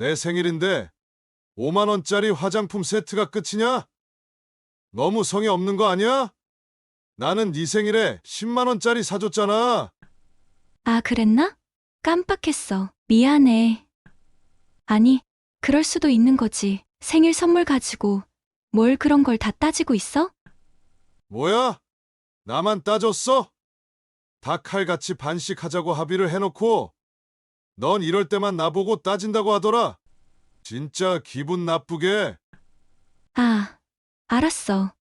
내 생일인데 5만 원짜리 화장품 세트가 끝이냐? 너무 성의 없는 거 아니야? 나는 네 생일에 10만 원짜리 사줬잖아. 아, 그랬나? 깜빡했어. 미안해. 아니, 그럴 수도 있는 거지. 생일 선물 가지고 뭘 그런 걸 다 따지고 있어? 뭐야? 나만 따졌어? 다 칼같이 반씩하자고 합의를 해놓고 넌 이럴 때만 나보고 따진다고 하더라. 진짜 기분 나쁘게. 아, 알았어.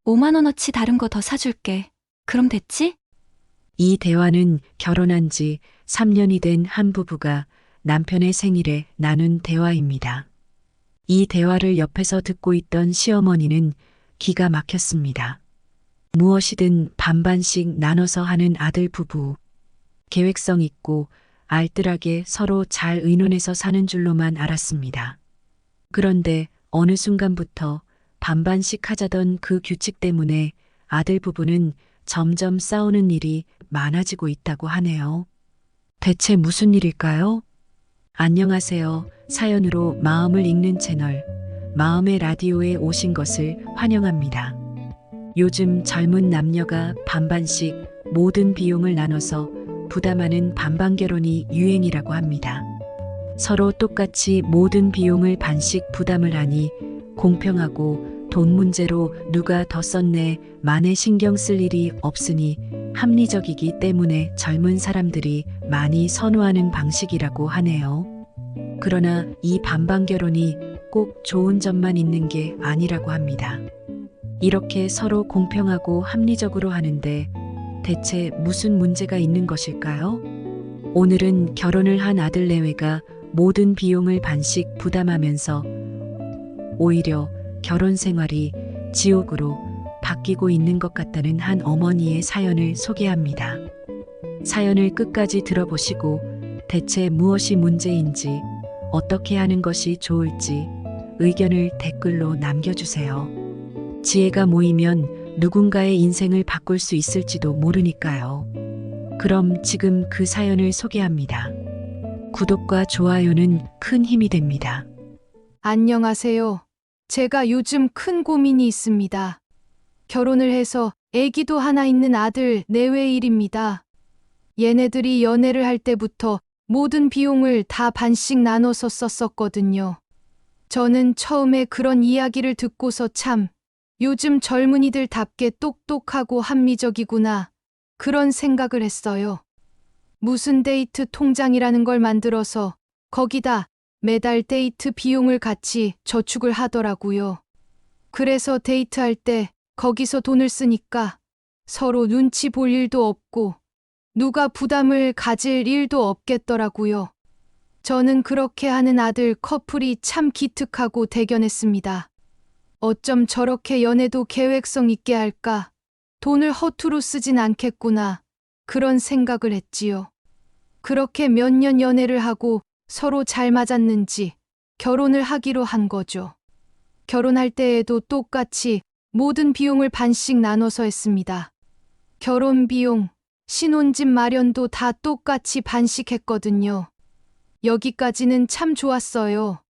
5만 원어치 다른 거 더 사줄게. 그럼 됐지? 이 대화는 결혼한 지 3년이 된 한 부부가 남편의 생일에 나눈 대화입니다. 이 대화를 옆에서 듣고 있던 시어머니는 기가 막혔습니다. 무엇이든 반반씩 나눠서 하는 아들 부부. 계획성 있고 알뜰하게 서로 잘 의논해서 사는 줄로만 알았습니다. 그런데 어느 순간부터 반반씩 하자던 그 규칙 때문에 아들 부부는 점점 싸우는 일이 많아지고 있다고 하네요. 대체 무슨 일일까요? 안녕하세요. 사연으로 마음을 읽는 채널 마음의 라디오에 오신 것을 환영합니다. 요즘 젊은 남녀가 반반씩 모든 비용을 나눠서 부담하는 반반 결혼이 유행이라고 합니다. 서로 똑같이 모든 비용을 반씩 부담을 하니 공평하고 돈 문제로 누가 더 썼네 만에 신경 쓸 일이 없으니 합리적이기 때문에 젊은 사람들이 많이 선호하는 방식이라고 하네요. 그러나 이 반반 결혼이 꼭 좋은 점만 있는 게 아니라고 합니다. 이렇게 서로 공평하고 합리적으로 하는데 대체 무슨 문제가 있는 것일까요? 오늘은 결혼을 한 아들 내외가 모든 비용을 반씩 부담하면서 오히려 결혼 생활이 지옥으로 바뀌고 있는 것 같다는 한 어머니의 사연을 소개합니다. 사연을 끝까지 들어보시고 대체 무엇이 문제인지 어떻게 하는 것이 좋을지 의견을 댓글로 남겨주세요. 지혜가 모이면 누군가의 인생을 바꿀 수 있을지도 모르니까요. 그럼 지금 그 사연을 소개합니다. 구독과 좋아요는 큰 힘이 됩니다. 안녕하세요. 제가 요즘 큰 고민이 있습니다. 결혼을 해서 아기도 하나 있는 아들 내외일입니다. 얘네들이 연애를 할 때부터 모든 비용을 다 반씩 나눠서 썼었거든요. 저는 처음에 그런 이야기를 듣고서 참 요즘 젊은이들답게 똑똑하고 합리적이구나 그런 생각을 했어요. 무슨 데이트 통장이라는 걸 만들어서 거기다 매달 데이트 비용을 같이 저축을 하더라고요. 그래서 데이트할 때 거기서 돈을 쓰니까 서로 눈치 볼 일도 없고 누가 부담을 가질 일도 없겠더라고요. 저는 그렇게 하는 아들 커플이 참 기특하고 대견했습니다. 어쩜 저렇게 연애도 계획성 있게 할까? 돈을 허투루 쓰진 않겠구나. 그런 생각을 했지요. 그렇게 몇 년 연애를 하고 서로 잘 맞았는지 결혼을 하기로 한 거죠. 결혼할 때에도 똑같이 모든 비용을 반씩 나눠서 했습니다. 결혼 비용, 신혼집 마련도 다 똑같이 반씩 했거든요. 여기까지는 참 좋았어요.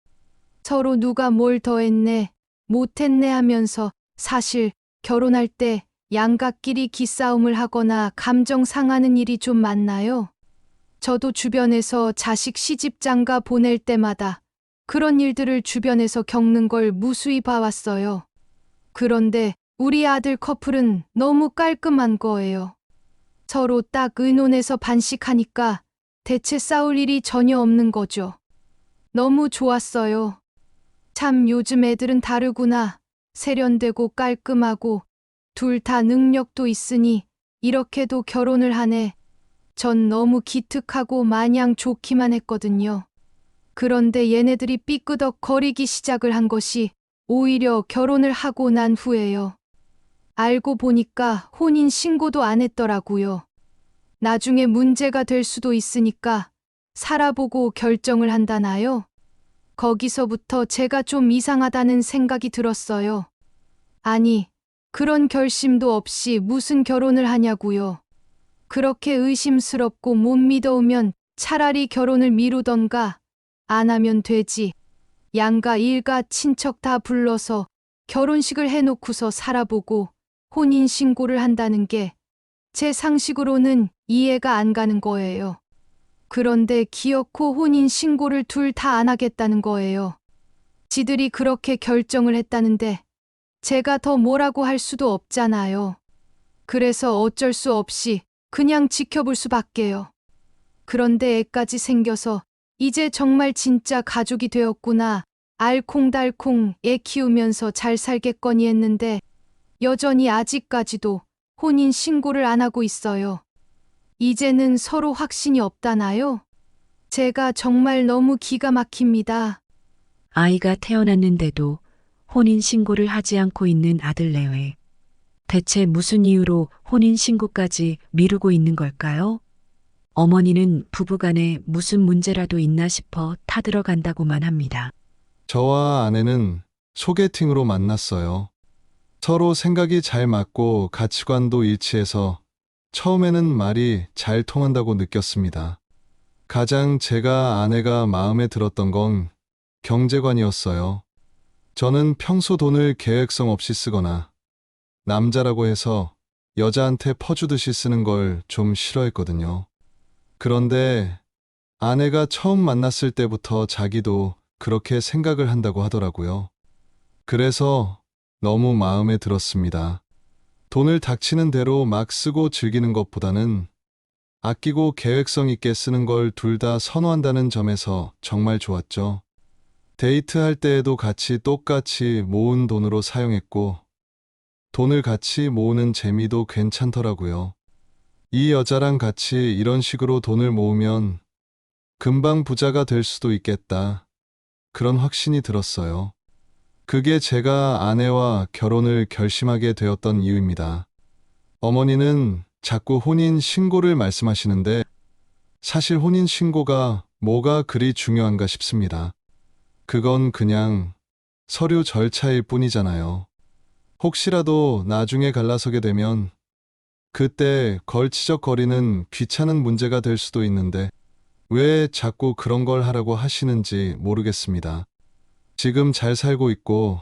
서로 누가 뭘 더 했네, 못 했네 하면서 사실 결혼할 때 양가끼리 기싸움을 하거나 감정 상하는 일이 좀 많나요? 저도 주변에서 자식 시집 장가 보낼 때마다 그런 일들을 주변에서 겪는 걸 무수히 봐왔어요. 그런데 우리 아들 커플은 너무 깔끔한 거예요. 서로 딱 의논해서 반씩하니까 대체 싸울 일이 전혀 없는 거죠. 너무 좋았어요. 참 요즘 애들은 다르구나. 세련되고 깔끔하고 둘 다 능력도 있으니 이렇게도 결혼을 하네. 전 너무 기특하고 마냥 좋기만 했거든요. 그런데 얘네들이 삐끄덕 거리기 시작을 한 것이 오히려 결혼을 하고 난 후에요. 알고 보니까 혼인 신고도 안 했더라고요. 나중에 문제가 될 수도 있으니까 살아보고 결정을 한다나요? 거기서부터 제가 좀 이상하다는 생각이 들었어요. 아니, 그런 결심도 없이 무슨 결혼을 하냐고요. 그렇게 의심스럽고 못 믿어오면 차라리 결혼을 미루던가 안 하면 되지. 양가 일가 친척 다 불러서 결혼식을 해놓고서 살아보고 혼인신고를 한다는 게 제 상식으로는 이해가 안 가는 거예요. 그런데 기어코 혼인신고를 둘 다 안 하겠다는 거예요. 지들이 그렇게 결정을 했다는데 제가 더 뭐라고 할 수도 없잖아요. 그래서 어쩔 수 없이 그냥 지켜볼 수밖에요. 그런데 애까지 생겨서 이제 정말 진짜 가족이 되었구나. 알콩달콩 애 키우면서 잘 살겠거니 했는데 여전히 아직까지도 혼인 신고를 안 하고 있어요. 이제는 서로 확신이 없다나요? 제가 정말 너무 기가 막힙니다. 아이가 태어났는데도 혼인 신고를 하지 않고 있는 아들 내외. 대체 무슨 이유로 혼인 신고까지 미루고 있는 걸까요? 어머니는 부부간에 무슨 문제라도 있나 싶어 타들어간다고만 합니다. 저와 아내는 소개팅으로 만났어요. 서로 생각이 잘 맞고 가치관도 일치해서 처음에는 말이 잘 통한다고 느꼈습니다. 가장 제가 아내가 마음에 들었던 건 경제관이었어요. 저는 평소 돈을 계획성 없이 쓰거나 남자라고 해서 여자한테 퍼주듯이 쓰는 걸 좀 싫어했거든요. 그런데 아내가 처음 만났을 때부터 자기도 그렇게 생각을 한다고 하더라고요. 그래서 너무 마음에 들었습니다. 돈을 닥치는 대로 막 쓰고 즐기는 것보다는 아끼고 계획성 있게 쓰는 걸 둘 다 선호한다는 점에서 정말 좋았죠. 데이트할 때에도 같이 똑같이 모은 돈으로 사용했고 돈을 같이 모으는 재미도 괜찮더라고요. 이 여자랑 같이 이런 식으로 돈을 모으면 금방 부자가 될 수도 있겠다. 그런 확신이 들었어요. 그게 제가 아내와 결혼을 결심하게 되었던 이유입니다. 어머니는 자꾸 혼인 신고를 말씀하시는데 사실 혼인 신고가 뭐가 그리 중요한가 싶습니다. 그건 그냥 서류 절차일 뿐이잖아요. 혹시라도 나중에 갈라서게 되면 그때 걸치적거리는 귀찮은 문제가 될 수도 있는데 왜 자꾸 그런 걸 하라고 하시는지 모르겠습니다. 지금 잘 살고 있고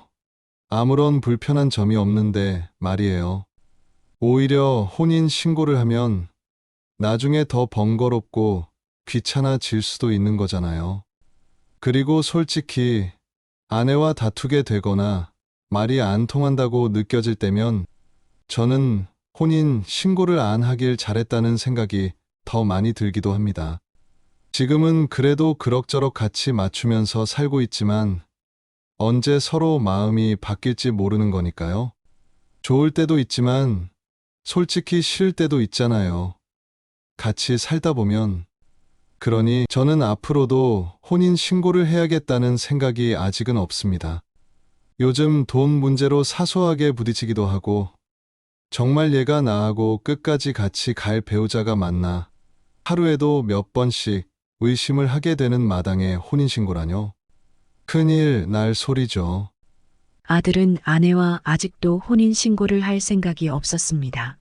아무런 불편한 점이 없는데 말이에요. 오히려 혼인 신고를 하면 나중에 더 번거롭고 귀찮아질 수도 있는 거잖아요. 그리고 솔직히 아내와 다투게 되거나 말이 안 통한다고 느껴질 때면 저는 혼인 신고를 안 하길 잘했다는 생각이 더 많이 들기도 합니다. 지금은 그래도 그럭저럭 같이 맞추면서 살고 있지만 언제 서로 마음이 바뀔지 모르는 거니까요. 좋을 때도 있지만 솔직히 싫을 때도 있잖아요. 같이 살다 보면. 그러니 저는 앞으로도 혼인 신고를 해야겠다는 생각이 아직은 없습니다. 요즘 돈 문제로 사소하게 부딪히기도 하고 정말 얘가 나하고 끝까지 같이 갈 배우자가 맞나 하루에도 몇 번씩 의심을 하게 되는 마당에 혼인 신고라뇨. 큰일 날 소리죠. 아들은 아내와 아직도 혼인 신고를 할 생각이 없었습니다.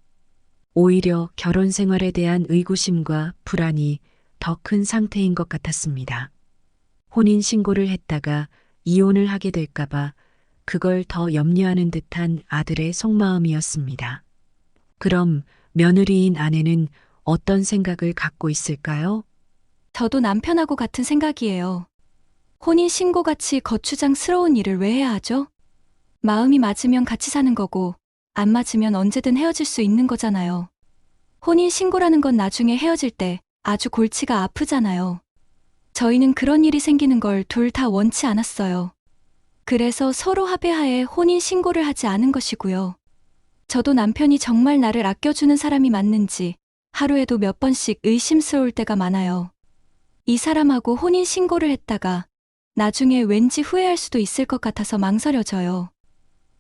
오히려 결혼 생활에 대한 의구심과 불안이 더 큰 상태인 것 같았습니다. 혼인 신고를 했다가 이혼을 하게 될까봐 그걸 더 염려하는 듯한 아들의 속마음이었습니다. 그럼 며느리인 아내는 어떤 생각을 갖고 있을까요? 저도 남편하고 같은 생각이에요. 혼인 신고같이 거추장스러운 일을 왜 해야 하죠? 마음이 맞으면 같이 사는 거고 안 맞으면 언제든 헤어질 수 있는 거잖아요. 혼인 신고라는 건 나중에 헤어질 때 아주 골치가 아프잖아요. 저희는 그런 일이 생기는 걸 둘 다 원치 않았어요. 그래서 서로 합의하에 혼인 신고를 하지 않은 것이고요. 저도 남편이 정말 나를 아껴주는 사람이 맞는지 하루에도 몇 번씩 의심스러울 때가 많아요. 이 사람하고 혼인 신고를 했다가 나중에 왠지 후회할 수도 있을 것 같아서 망설여져요.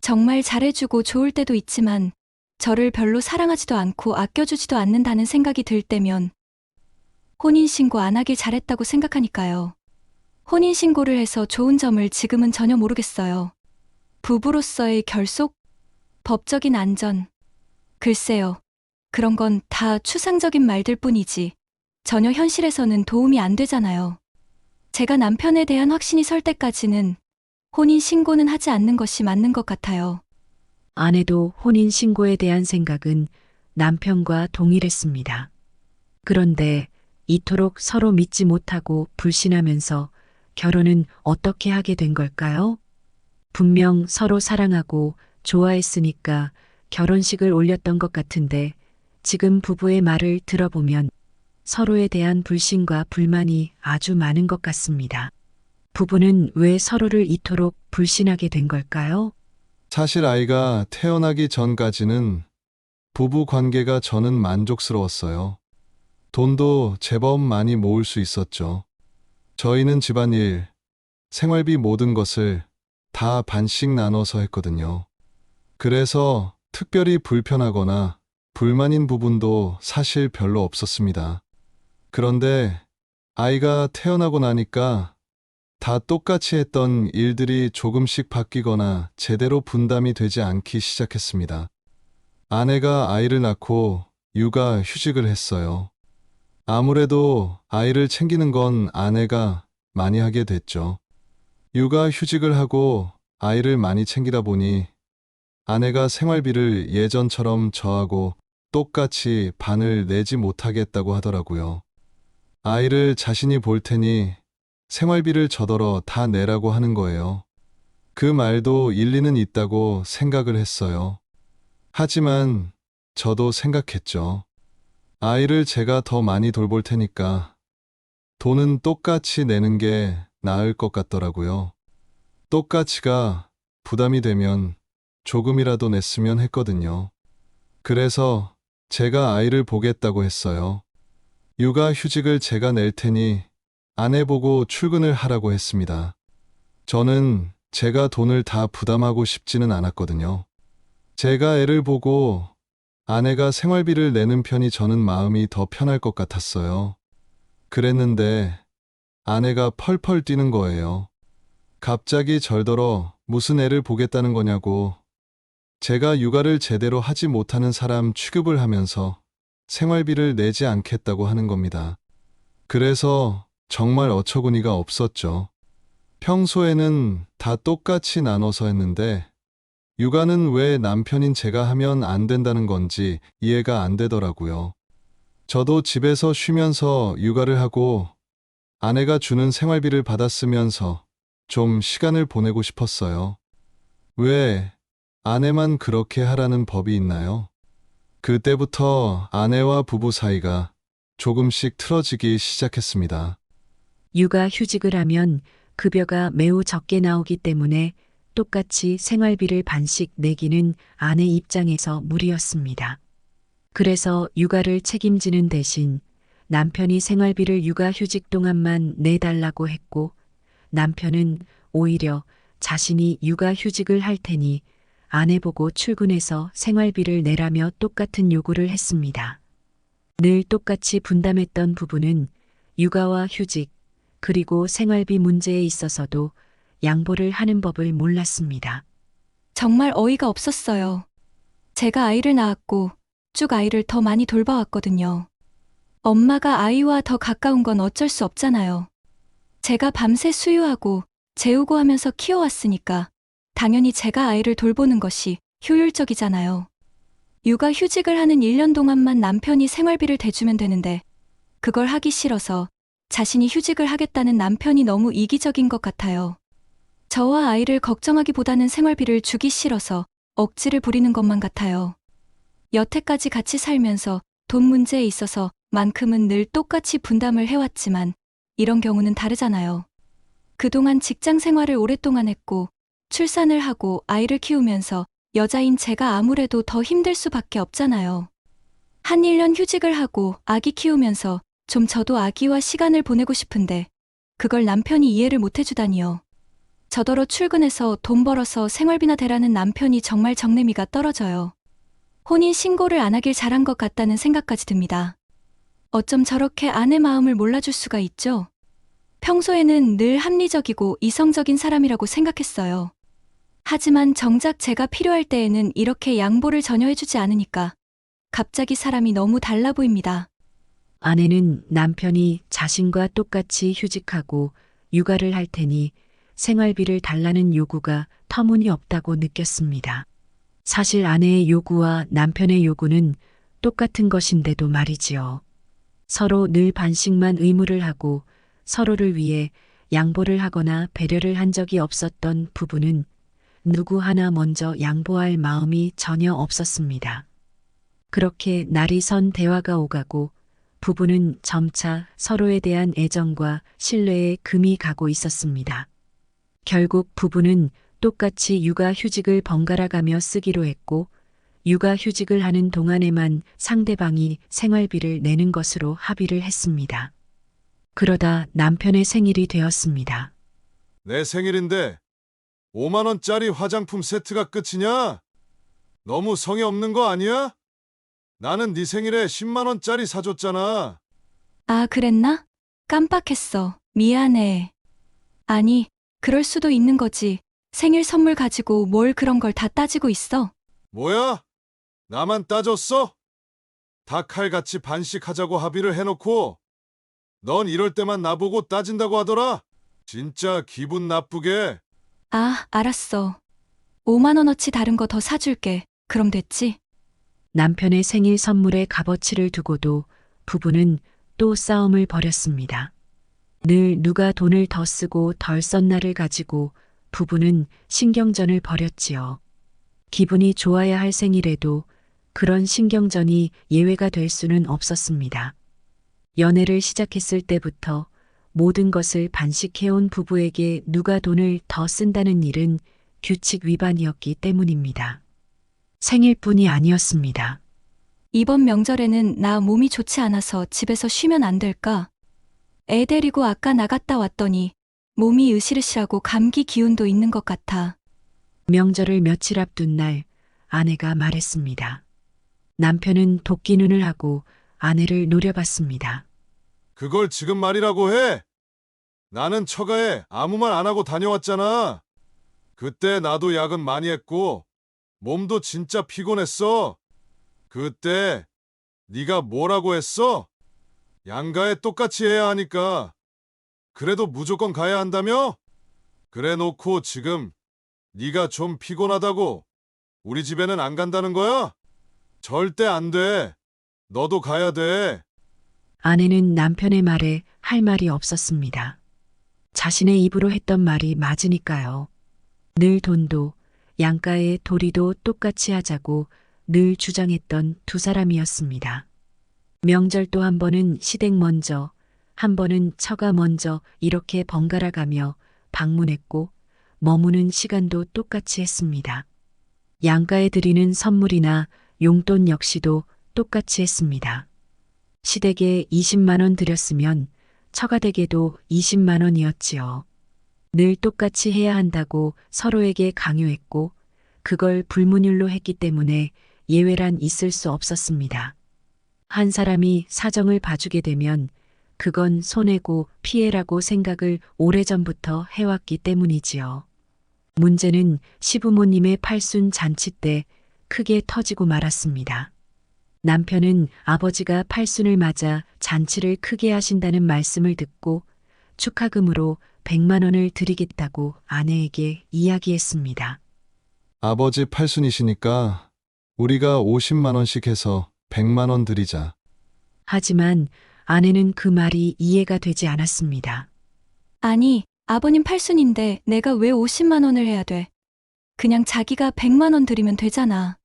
정말 잘해주고 좋을 때도 있지만 저를 별로 사랑하지도 않고 아껴주지도 않는다는 생각이 들 때면 혼인신고 안 하길 잘했다고 생각하니까요. 혼인신고를 해서 좋은 점을 지금은 전혀 모르겠어요. 부부로서의 결속? 법적인 안전? 글쎄요. 그런 건 다 추상적인 말들 뿐이지 전혀 현실에서는 도움이 안 되잖아요. 제가 남편에 대한 확신이 설 때까지는 혼인 신고는 하지 않는 것이 맞는 것 같아요. 아내도 혼인 신고에 대한 생각은 남편과 동일했습니다. 그런데 이토록 서로 믿지 못하고 불신하면서 결혼은 어떻게 하게 된 걸까요? 분명 서로 사랑하고 좋아했으니까 결혼식을 올렸던 것 같은데 지금 부부의 말을 들어보면 서로에 대한 불신과 불만이 아주 많은 것 같습니다. 부부는 왜 서로를 이토록 불신하게 된 걸까요? 사실 아이가 태어나기 전까지는 부부 관계가 저는 만족스러웠어요. 돈도 제법 많이 모을 수 있었죠. 저희는 집안일, 생활비 모든 것을 다 반씩 나눠서 했거든요. 그래서 특별히 불편하거나 불만인 부분도 사실 별로 없었습니다. 그런데 아이가 태어나고 나니까 다 똑같이 했던 일들이 조금씩 바뀌거나 제대로 분담이 되지 않기 시작했습니다. 아내가 아이를 낳고 육아 휴직을 했어요. 아무래도 아이를 챙기는 건 아내가 많이 하게 됐죠. 육아 휴직을 하고 아이를 많이 챙기다 보니 아내가 생활비를 예전처럼 저하고 똑같이 반을 내지 못하겠다고 하더라고요. 아이를 자신이 볼 테니 생활비를 저더러 다 내라고 하는 거예요. 그 말도 일리는 있다고 생각을 했어요. 하지만 저도 생각했죠. 아이를 제가 더 많이 돌볼 테니까 돈은 똑같이 내는 게 나을 것 같더라고요. 똑같이가 부담이 되면 조금이라도 냈으면 했거든요. 그래서 제가 아이를 보겠다고 했어요. 육아 휴직을 제가 낼 테니 아내 보고 출근을 하라고 했습니다. 저는 제가 돈을 다 부담하고 싶지는 않았거든요. 제가 애를 보고 아내가 생활비를 내는 편이 저는 마음이 더 편할 것 같았어요. 그랬는데 아내가 펄펄 뛰는 거예요. 갑자기 절더러 무슨 애를 보겠다는 거냐고 제가 육아를 제대로 하지 못하는 사람 취급을 하면서 생활비를 내지 않겠다고 하는 겁니다. 그래서 정말 어처구니가 없었죠. 평소에는 다 똑같이 나눠서 했는데 육아는 왜 남편인 제가 하면 안 된다는 건지 이해가 안 되더라고요. 저도 집에서 쉬면서 육아를 하고 아내가 주는 생활비를 받았으면서 좀 시간을 보내고 싶었어요. 왜 아내만 그렇게 하라는 법이 있나요? 그때부터 아내와 부부 사이가 조금씩 틀어지기 시작했습니다. 육아 휴직을 하면 급여가 매우 적게 나오기 때문에 똑같이 생활비를 반씩 내기는 아내 입장에서 무리였습니다. 그래서 육아를 책임지는 대신 남편이 생활비를 육아 휴직 동안만 내달라고 했고 남편은 오히려 자신이 육아 휴직을 할 테니 아내 보고 출근해서 생활비를 내라며 똑같은 요구를 했습니다. 늘 똑같이 분담했던 부부는 육아와 휴직, 그리고 생활비 문제에 있어서도 양보를 하는 법을 몰랐습니다. 정말 어이가 없었어요. 제가 아이를 낳았고 쭉 아이를 더 많이 돌봐왔거든요. 엄마가 아이와 더 가까운 건 어쩔 수 없잖아요. 제가 밤새 수유하고 재우고 하면서 키워왔으니까 당연히 제가 아이를 돌보는 것이 효율적이잖아요. 육아 휴직을 하는 1년 동안만 남편이 생활비를 대주면 되는데 그걸 하기 싫어서 자신이 휴직을 하겠다는 남편이 너무 이기적인 것 같아요. 저와 아이를 걱정하기보다는 생활비를 주기 싫어서 억지를 부리는 것만 같아요. 여태까지 같이 살면서 돈 문제에 있어서 만큼은 늘 똑같이 분담을 해왔지만 이런 경우는 다르잖아요. 그동안 직장 생활을 오랫동안 했고 출산을 하고 아이를 키우면서 여자인 제가 아무래도 더 힘들 수밖에 없잖아요. 한 1년 휴직을 하고 아기 키우면서 좀 저도 아기와 시간을 보내고 싶은데 그걸 남편이 이해를 못 해주다니요. 저더러 출근해서 돈 벌어서 생활비나 대라는 남편이 정말 정내미가 떨어져요. 혼인 신고를 안 하길 잘한 것 같다는 생각까지 듭니다. 어쩜 저렇게 아내 마음을 몰라줄 수가 있죠? 평소에는 늘 합리적이고 이성적인 사람이라고 생각했어요. 하지만 정작 제가 필요할 때에는 이렇게 양보를 전혀 해주지 않으니까 갑자기 사람이 너무 달라 보입니다. 아내는 남편이 자신과 똑같이 휴직하고 육아를 할 테니 생활비를 달라는 요구가 터무니없다고 느꼈습니다. 사실 아내의 요구와 남편의 요구는 똑같은 것인데도 말이지요. 서로 늘 반씩만 의무를 하고 서로를 위해 양보를 하거나 배려를 한 적이 없었던 부부는 누구 하나 먼저 양보할 마음이 전혀 없었습니다. 그렇게 날이 선 대화가 오가고 부부는 점차 서로에 대한 애정과 신뢰에 금이 가고 있었습니다. 결국 부부는 똑같이 육아휴직을 번갈아 가며 쓰기로 했고 육아휴직을 하는 동안에만 상대방이 생활비를 내는 것으로 합의를 했습니다. 그러다 남편의 생일이 되었습니다. 내 생일인데 5만 원짜리 화장품 세트가 끝이냐? 너무 성의 없는 거 아니야? 나는 네 생일에 10만 원짜리 사줬잖아. 아, 그랬나? 깜빡했어. 미안해. 아니, 그럴 수도 있는 거지. 생일 선물 가지고 뭘 그런 걸 다 따지고 있어. 뭐야? 나만 따졌어? 다 칼같이 반씩 하자고 합의를 해놓고 넌 이럴 때만 나보고 따진다고 하더라? 진짜 기분 나쁘게. 아, 알았어. 5만 원어치 다른 거 더 사줄게. 그럼 됐지? 남편의 생일 선물에 값어치를 두고도 부부는 또 싸움을 벌였습니다. 늘 누가 돈을 더 쓰고 덜 썼나를 가지고 부부는 신경전을 벌였지요. 기분이 좋아야 할 생일에도 그런 신경전이 예외가 될 수는 없었습니다. 연애를 시작했을 때부터 모든 것을 반식해온 부부에게 누가 돈을 더 쓴다는 일은 규칙 위반이었기 때문입니다. 생일뿐이 아니었습니다. 이번 명절에는 나 몸이 좋지 않아서 집에서 쉬면 안 될까? 애 데리고 아까 나갔다 왔더니 몸이 으실으실하고 감기 기운도 있는 것 같아. 명절을 며칠 앞둔 날 아내가 말했습니다. 남편은 도끼 눈을 하고 아내를 노려봤습니다. 그걸 지금 말이라고 해? 나는 처가에 아무 말 안 하고 다녀왔잖아. 그때 나도 야근 많이 했고 몸도 진짜 피곤했어. 그때 네가 뭐라고 했어? 양가에 똑같이 해야 하니까. 그래도 무조건 가야 한다며? 그래 놓고 지금 네가 좀 피곤하다고 우리 집에는 안 간다는 거야? 절대 안 돼. 너도 가야 돼. 아내는 남편의 말에 할 말이 없었습니다. 자신의 입으로 했던 말이 맞으니까요. 늘 돈도 양가의 도리도 똑같이 하자고 늘 주장했던 두 사람이었습니다. 명절도 한 번은 시댁 먼저, 한 번은 처가 먼저 이렇게 번갈아 가며 방문했고 머무는 시간도 똑같이 했습니다. 양가에 드리는 선물이나 용돈 역시도 똑같이 했습니다. 시댁에 20만 원 드렸으면 처가댁에도 20만 원이었지요. 늘 똑같이 해야 한다고 서로에게 강요했고 그걸 불문율로 했기 때문에 예외란 있을 수 없었습니다. 한 사람이 사정을 봐주게 되면 그건 손해고 피해라고 생각을 오래전부터 해왔기 때문이지요. 문제는 시부모님의 팔순 잔치 때 크게 터지고 말았습니다. 남편은 아버지가 팔순을 맞아 잔치를 크게 하신다는 말씀을 듣고 축하금으로 100만 원을 드리겠다고 아내에게 이야기했습니다. 아버지 팔순이시니까 우리가 50만 원씩 해서 100만 원 드리자. 하지만 아내는 그 말이 이해가 되지 않았습니다. 아니, 아버님 팔순인데 내가 왜 50만 원을 해야 돼? 그냥 자기가 100만 원 드리면 되잖아.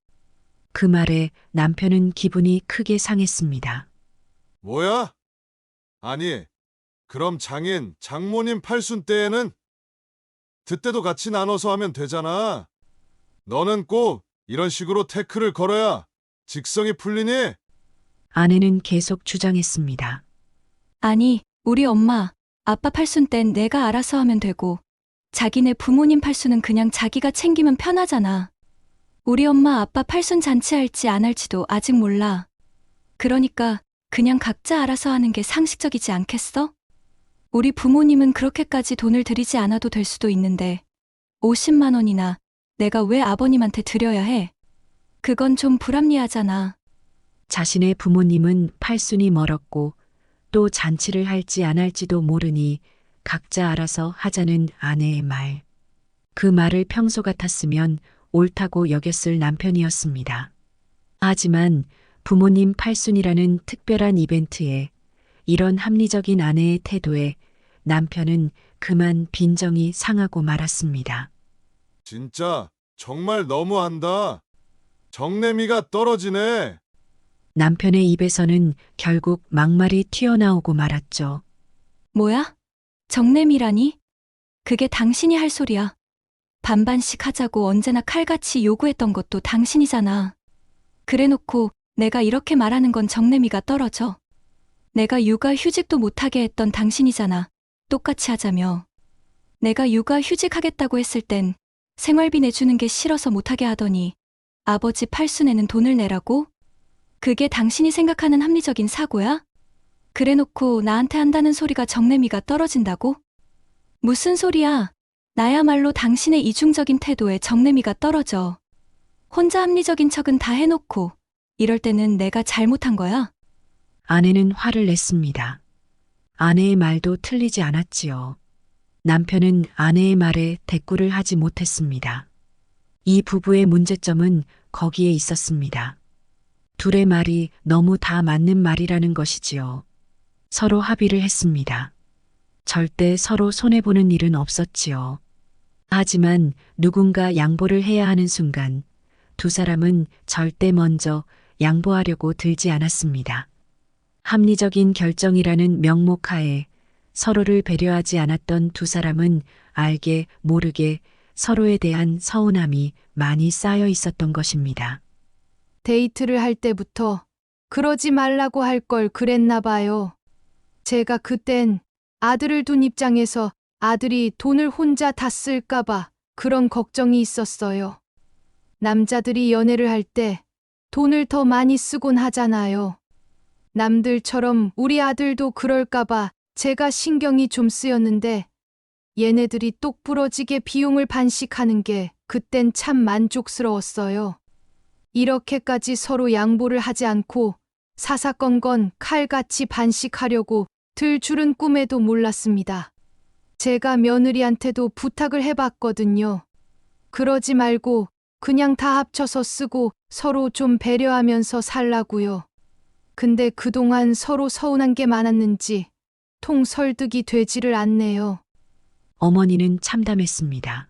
그 말에 남편은 기분이 크게 상했습니다. 뭐야? 아니, 그럼 장인, 장모님 팔순 때에는 그때도 같이 나눠서 하면 되잖아. 너는 꼭 이런 식으로 태클을 걸어야 직성이 풀리니? 아내는 계속 주장했습니다. 아니, 우리 엄마, 아빠 팔순 땐 내가 알아서 하면 되고, 자기네 부모님 팔순은 그냥 자기가 챙기면 편하잖아. 우리 엄마 아빠 팔순 잔치할지 안 할지도 아직 몰라. 그러니까 그냥 각자 알아서 하는 게 상식적이지 않겠어? 우리 부모님은 그렇게까지 돈을 들이지 않아도 될 수도 있는데 50만 원이나 내가 왜 아버님한테 드려야 해? 그건 좀 불합리하잖아. 자신의 부모님은 팔순이 멀었고 또 잔치를 할지 안 할지도 모르니 각자 알아서 하자는 아내의 말. 그 말을 평소 같았으면 옳다고 여겼을 남편이었습니다. 하지만 부모님 팔순이라는 특별한 이벤트에 이런 합리적인 아내의 태도에 남편은 그만 빈정이 상하고 말았습니다. 진짜 정말 너무한다. 정내미가 떨어지네. 남편의 입에서는 결국 막말이 튀어나오고 말았죠. 뭐야? 정내미라니? 그게 당신이 할 소리야. 반반씩 하자고 언제나 칼같이 요구했던 것도 당신이잖아. 그래놓고 내가 이렇게 말하는 건 정내미가 떨어져. 내가 육아 휴직도 못하게 했던 당신이잖아. 똑같이 하자며. 내가 육아 휴직하겠다고 했을 땐 생활비 내주는 게 싫어서 못하게 하더니 아버지 팔순에는 돈을 내라고? 그게 당신이 생각하는 합리적인 사고야? 그래놓고 나한테 한다는 소리가 정내미가 떨어진다고? 무슨 소리야? 나야말로 당신의 이중적인 태도에 정내미가 떨어져. 혼자 합리적인 척은 다 해놓고 이럴 때는 내가 잘못한 거야? 아내는 화를 냈습니다. 아내의 말도 틀리지 않았지요. 남편은 아내의 말에 대꾸를 하지 못했습니다. 이 부부의 문제점은 거기에 있었습니다. 둘의 말이 너무 다 맞는 말이라는 것이지요. 서로 합의를 했습니다. 절대 서로 손해보는 일은 없었지요. 하지만 누군가 양보를 해야 하는 순간 두 사람은 절대 먼저 양보하려고 들지 않았습니다. 합리적인 결정이라는 명목하에 서로를 배려하지 않았던 두 사람은 알게 모르게 서로에 대한 서운함이 많이 쌓여 있었던 것입니다. 데이트를 할 때부터 그러지 말라고 할 걸 그랬나 봐요. 제가 그땐 아들을 둔 입장에서 아들이 돈을 혼자 다 쓸까봐 그런 걱정이 있었어요. 남자들이 연애를 할 때 돈을 더 많이 쓰곤 하잖아요. 남들처럼 우리 아들도 그럴까봐 제가 신경이 좀 쓰였는데 얘네들이 똑 부러지게 비용을 반씩하는 게 그땐 참 만족스러웠어요. 이렇게까지 서로 양보를 하지 않고 사사건건 칼같이 반씩하려고 들 줄은 꿈에도 몰랐습니다. 제가 며느리한테도 부탁을 해봤거든요. 그러지 말고 그냥 다 합쳐서 쓰고 서로 좀 배려하면서 살라고요. 근데 그동안 서로 서운한 게 많았는지 통 설득이 되지를 않네요. 어머니는 참담했습니다.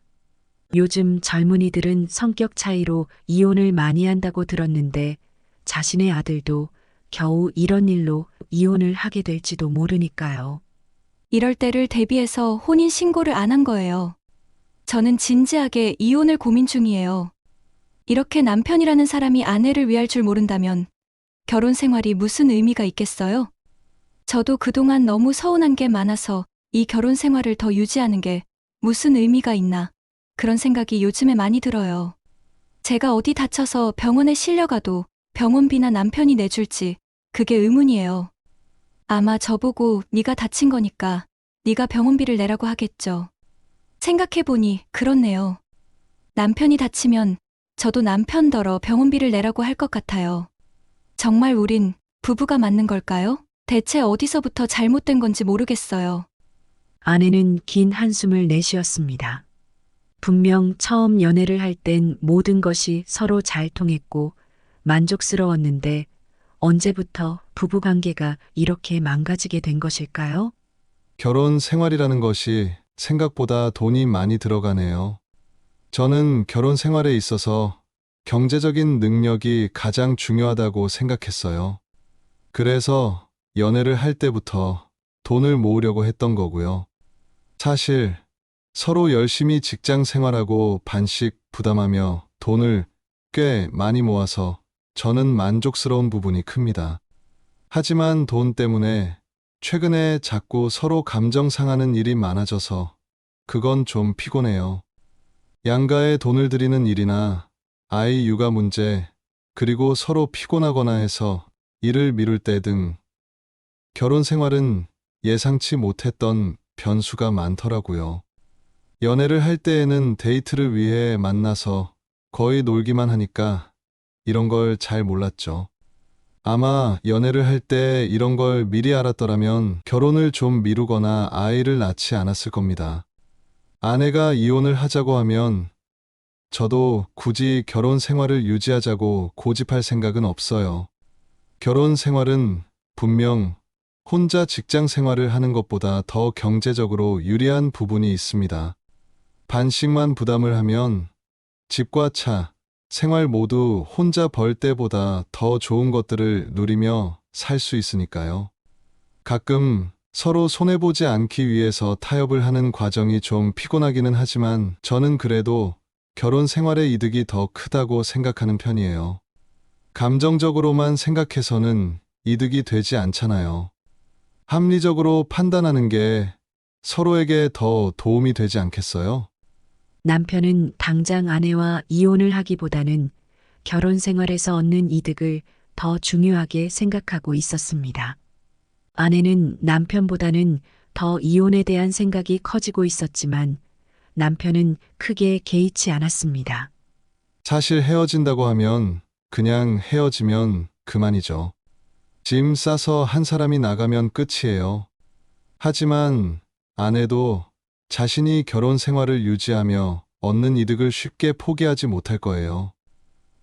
요즘 젊은이들은 성격 차이로 이혼을 많이 한다고 들었는데 자신의 아들도 겨우 이런 일로 이혼을 하게 될지도 모르니까요. 이럴 때를 대비해서 혼인 신고를 안 한 거예요. 저는 진지하게 이혼을 고민 중이에요. 이렇게 남편이라는 사람이 아내를 위할 줄 모른다면 결혼 생활이 무슨 의미가 있겠어요? 저도 그동안 너무 서운한 게 많아서 이 결혼 생활을 더 유지하는 게 무슨 의미가 있나 그런 생각이 요즘에 많이 들어요. 제가 어디 다쳐서 병원에 실려가도 병원비나 남편이 내줄지 그게 의문이에요. 아마 저보고 네가 다친 거니까 네가 병원비를 내라고 하겠죠. 생각해보니 그렇네요. 남편이 다치면 저도 남편더러 병원비를 내라고 할 것 같아요. 정말 우린 부부가 맞는 걸까요? 대체 어디서부터 잘못된 건지 모르겠어요. 아내는 긴 한숨을 내쉬었습니다. 분명 처음 연애를 할 땐 모든 것이 서로 잘 통했고 만족스러웠는데 언제부터 부부관계가 이렇게 망가지게 된 것일까요? 결혼 생활이라는 것이 생각보다 돈이 많이 들어가네요. 저는 결혼 생활에 있어서 경제적인 능력이 가장 중요하다고 생각했어요. 그래서 연애를 할 때부터 돈을 모으려고 했던 거고요. 사실 서로 열심히 직장 생활하고 반씩 부담하며 돈을 꽤 많이 모아서 저는 만족스러운 부분이 큽니다. 하지만 돈 때문에 최근에 자꾸 서로 감정 상하는 일이 많아져서 그건 좀 피곤해요. 양가에 돈을 들이는 일이나 아이 육아 문제, 그리고 서로 피곤하거나 해서 일을 미룰 때 등 결혼 생활은 예상치 못했던 변수가 많더라고요. 연애를 할 때에는 데이트를 위해 만나서 거의 놀기만 하니까 이런 걸 잘 몰랐죠. 아마 연애를 할 때 이런 걸 미리 알았더라면 결혼을 좀 미루거나 아이를 낳지 않았을 겁니다. 아내가 이혼을 하자고 하면 저도 굳이 결혼 생활을 유지하자고 고집할 생각은 없어요. 결혼 생활은 분명 혼자 직장 생활을 하는 것보다 더 경제적으로 유리한 부분이 있습니다. 반씩만 부담을 하면 집과 차, 생활 모두 혼자 벌 때보다 더 좋은 것들을 누리며 살 수 있으니까요. 가끔 서로 손해보지 않기 위해서 타협을 하는 과정이 좀 피곤하기는 하지만 저는 그래도 결혼 생활의 이득이 더 크다고 생각하는 편이에요. 감정적으로만 생각해서는 이득이 되지 않잖아요. 합리적으로 판단하는 게 서로에게 더 도움이 되지 않겠어요? 남편은 당장 아내와 이혼을 하기보다는 결혼 생활에서 얻는 이득을 더 중요하게 생각하고 있었습니다. 아내는 남편보다는 더 이혼에 대한 생각이 커지고 있었지만 남편은 크게 개의치 않았습니다. 사실 헤어진다고 하면 그냥 헤어지면 그만이죠. 짐 싸서 한 사람이 나가면 끝이에요. 하지만 아내도 자신이 결혼 생활을 유지하며 얻는 이득을 쉽게 포기하지 못할 거예요.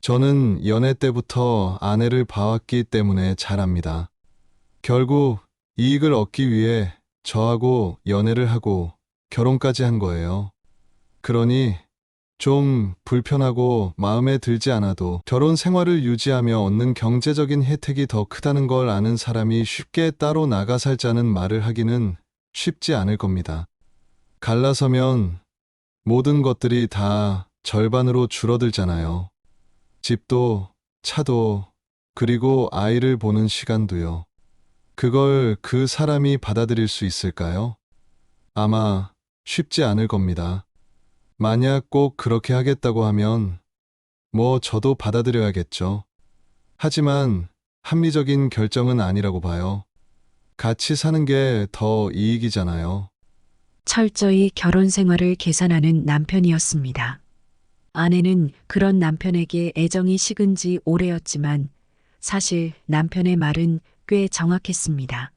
저는 연애 때부터 아내를 봐왔기 때문에 잘 압니다. 결국 이익을 얻기 위해 저하고 연애를 하고 결혼까지 한 거예요. 그러니 좀 불편하고 마음에 들지 않아도 결혼 생활을 유지하며 얻는 경제적인 혜택이 더 크다는 걸 아는 사람이 쉽게 따로 나가 살자는 말을 하기는 쉽지 않을 겁니다. 갈라서면 모든 것들이 다 절반으로 줄어들잖아요. 집도, 차도, 그리고 아이를 보는 시간도요. 그걸 그 사람이 받아들일 수 있을까요? 아마 쉽지 않을 겁니다. 만약 꼭 그렇게 하겠다고 하면 저도 받아들여야겠죠. 하지만 합리적인 결정은 아니라고 봐요. 같이 사는 게 더 이익이잖아요. 철저히 결혼 생활을 계산하는 남편이었습니다. 아내는 그런 남편에게 애정이 식은 지 오래였지만 사실 남편의 말은 꽤 정확했습니다.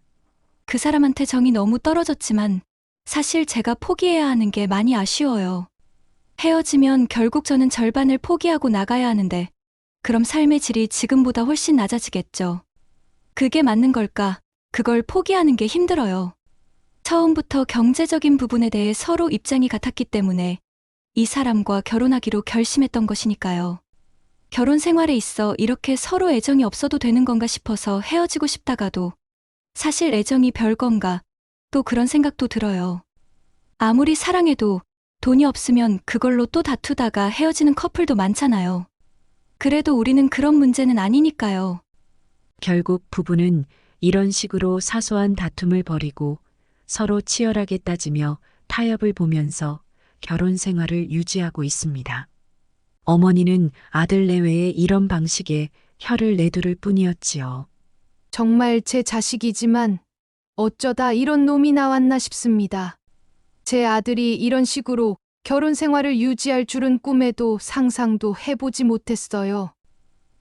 그 사람한테 정이 너무 떨어졌지만 사실 제가 포기해야 하는 게 많이 아쉬워요. 헤어지면 결국 저는 절반을 포기하고 나가야 하는데 그럼 삶의 질이 지금보다 훨씬 낮아지겠죠. 그게 맞는 걸까? 그걸 포기하는 게 힘들어요. 처음부터 경제적인 부분에 대해 서로 입장이 같았기 때문에 이 사람과 결혼하기로 결심했던 것이니까요. 결혼 생활에 있어 이렇게 서로 애정이 없어도 되는 건가 싶어서 헤어지고 싶다가도 사실 애정이 별건가 또 그런 생각도 들어요. 아무리 사랑해도 돈이 없으면 그걸로 또 다투다가 헤어지는 커플도 많잖아요. 그래도 우리는 그런 문제는 아니니까요. 결국 부부는 이런 식으로 사소한 다툼을 벌이고 서로 치열하게 따지며 타협을 보면서 결혼 생활을 유지하고 있습니다. 어머니는 아들 내외의 이런 방식에 혀를 내두를 뿐이었지요. 정말 제 자식이지만 어쩌다 이런 놈이 나왔나 싶습니다. 제 아들이 이런 식으로 결혼 생활을 유지할 줄은 꿈에도 상상도 해보지 못했어요.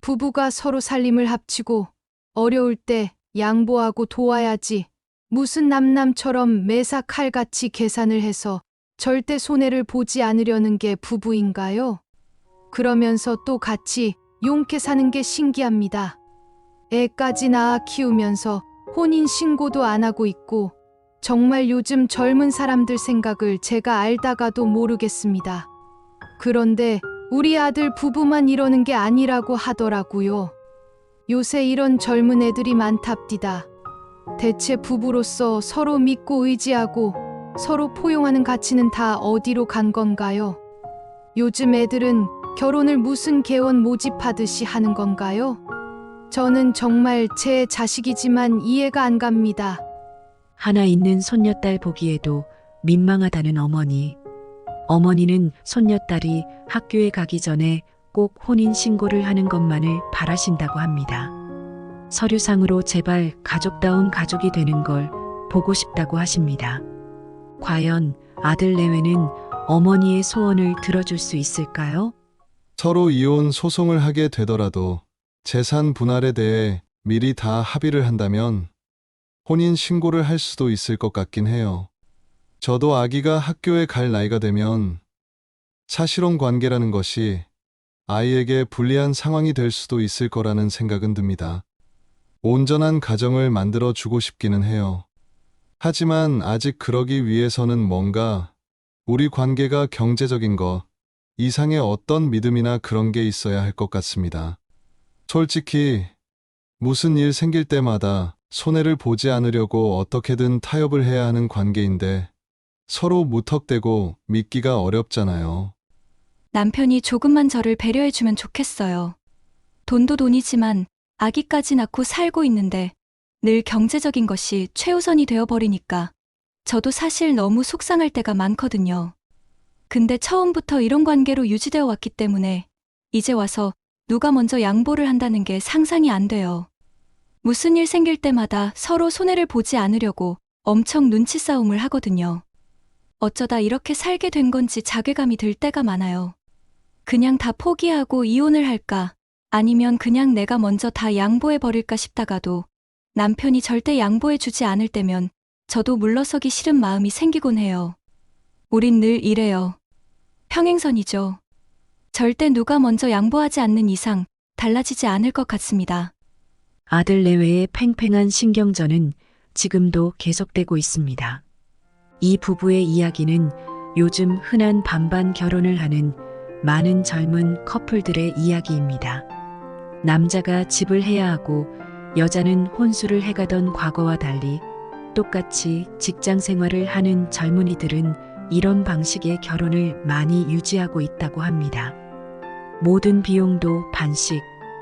부부가 서로 살림을 합치고 어려울 때 양보하고 도와야지. 무슨 남남처럼 매사 칼같이 계산을 해서 절대 손해를 보지 않으려는 게 부부인가요? 그러면서 또 같이 용케 사는 게 신기합니다. 애까지 낳아 키우면서 혼인 신고도 안 하고 있고 정말 요즘 젊은 사람들 생각을 제가 알다가도 모르겠습니다. 그런데 우리 아들 부부만 이러는 게 아니라고 하더라고요. 요새 이런 젊은 애들이 많답디다. 대체 부부로서 서로 믿고 의지하고 서로 포용하는 가치는 다 어디로 간 건가요? 요즘 애들은 결혼을 무슨 개원 모집하듯이 하는 건가요? 저는 정말 제 자식이지만 이해가 안 갑니다. 하나 있는 손녀딸 보기에도 민망하다는 어머니. 어머니는 손녀딸이 학교에 가기 전에 꼭 혼인 신고를 하는 것만을 바라신다고 합니다. 서류상으로 제발 가족다운 가족이 되는 걸 보고 싶다고 하십니다. 과연 아들 내외는 어머니의 소원을 들어줄 수 있을까요? 서로 이혼 소송을 하게 되더라도 재산 분할에 대해 미리 다 합의를 한다면 혼인 신고를 할 수도 있을 것 같긴 해요. 저도 아기가 학교에 갈 나이가 되면 사실혼 관계라는 것이 아이에게 불리한 상황이 될 수도 있을 거라는 생각은 듭니다. 온전한 가정을 만들어 주고 싶기는 해요. 하지만 아직 그러기 위해서는 뭔가 우리 관계가 경제적인 것 이상의 어떤 믿음이나 그런 게 있어야 할 것 같습니다. 솔직히 무슨 일 생길 때마다 손해를 보지 않으려고 어떻게든 타협을 해야 하는 관계인데 서로 무턱대고 믿기가 어렵잖아요. 남편이 조금만 저를 배려해주면 좋겠어요. 돈도 돈이지만 아기까지 낳고 살고 있는데 늘 경제적인 것이 최우선이 되어버리니까 저도 사실 너무 속상할 때가 많거든요. 근데 처음부터 이런 관계로 유지되어 왔기 때문에 이제 와서 누가 먼저 양보를 한다는 게 상상이 안 돼요. 무슨 일 생길 때마다 서로 손해를 보지 않으려고 엄청 눈치 싸움을 하거든요. 어쩌다 이렇게 살게 된 건지 자괴감이 들 때가 많아요. 그냥 다 포기하고 이혼을 할까? 아니면 그냥 내가 먼저 다 양보해 버릴까 싶다가도 남편이 절대 양보해 주지 않을 때면 저도 물러서기 싫은 마음이 생기곤 해요. 우린 늘 이래요. 평행선이죠. 절대 누가 먼저 양보하지 않는 이상 달라지지 않을 것 같습니다. 아들 내외의 팽팽한 신경전은 지금도 계속되고 있습니다. 이 부부의 이야기는 요즘 흔한 반반 결혼을 하는 많은 젊은 커플들의 이야기입니다. 남자가 집을 해야 하고 여자는 혼수를 해가던 과거와 달리 똑같이 직장 생활을 하는 젊은이들은 이런 방식의 결혼을 많이 유지하고 있다고 합니다. 모든 비용도 반씩,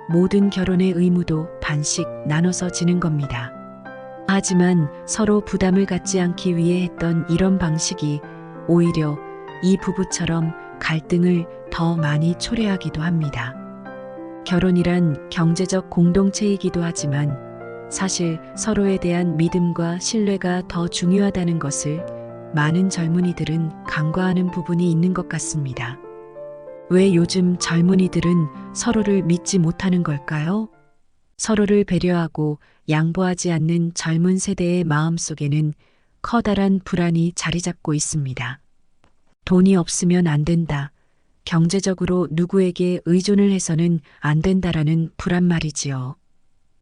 모든 결혼의 의무도 반씩 나눠서 지는 겁니다. 하지만 서로 부담을 갖지 않기 위해 했던 이런 방식이 오히려 이 부부처럼 갈등을 더 많이 초래하기도 합니다. 결혼이란 경제적 공동체이기도 하지만 사실 서로에 대한 믿음과 신뢰가 더 중요하다는 것을 많은 젊은이들은 간과하는 부분이 있는 것 같습니다. 왜 요즘 젊은이들은 서로를 믿지 못하는 걸까요? 서로를 배려하고 양보하지 않는 젊은 세대의 마음속에는 커다란 불안이 자리 잡고 있습니다. 돈이 없으면 안 된다. 경제적으로 누구에게 의존을 해서는 안 된다라는 불안 말이지요.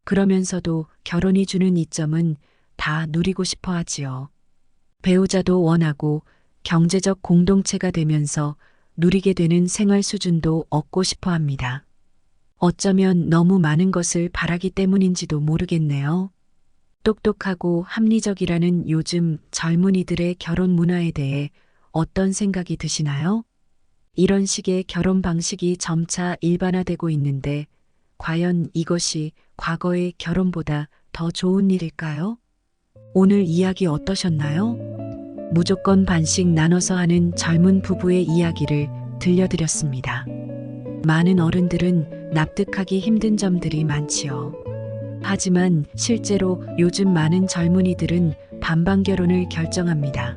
그러면서도 결혼이 주는 이점은 다 누리고 싶어 하지요. 배우자도 원하고 경제적 공동체가 되면서 누리게 되는 생활 수준도 얻고 싶어 합니다. 어쩌면 너무 많은 것을 바라기 때문인지도 모르겠네요. 똑똑하고 합리적이라는 요즘 젊은이들의 결혼 문화에 대해 어떤 생각이 드시나요? 이런 식의 결혼 방식이 점차 일반화되고 있는데 과연 이것이 과거의 결혼보다 더 좋은 일일까요? 오늘 이야기 어떠셨나요? 무조건 반씩 나눠서 하는 젊은 부부의 이야기를 들려드렸습니다. 많은 어른들은 납득하기 힘든 점들이 많지요. 하지만 실제로 요즘 많은 젊은이들은 반반 결혼을 결정합니다.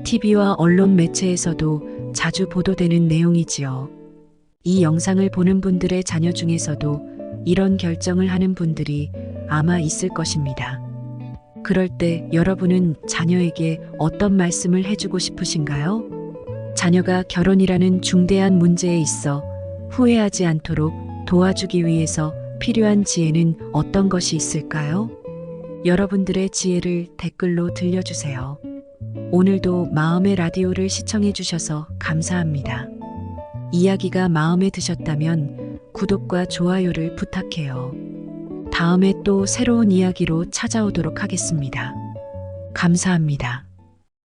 TV와 언론 매체에서도 자주 보도되는 내용이지요. 이 영상을 보는 분들의 자녀 중에서도 이런 결정을 하는 분들이 아마 있을 것입니다. 그럴 때 여러분은 자녀에게 어떤 말씀을 해주고 싶으신가요? 자녀가 결혼이라는 중대한 문제에 있어 후회하지 않도록 도와주기 위해서 필요한 지혜는 어떤 것이 있을까요? 여러분들의 지혜를 댓글로 들려주세요. 오늘도 마음의 라디오를 시청해 주셔서 감사합니다. 이야기가 마음에 드셨다면 구독과 좋아요를 부탁해요. 다음에 또 새로운 이야기로 찾아오도록 하겠습니다. 감사합니다.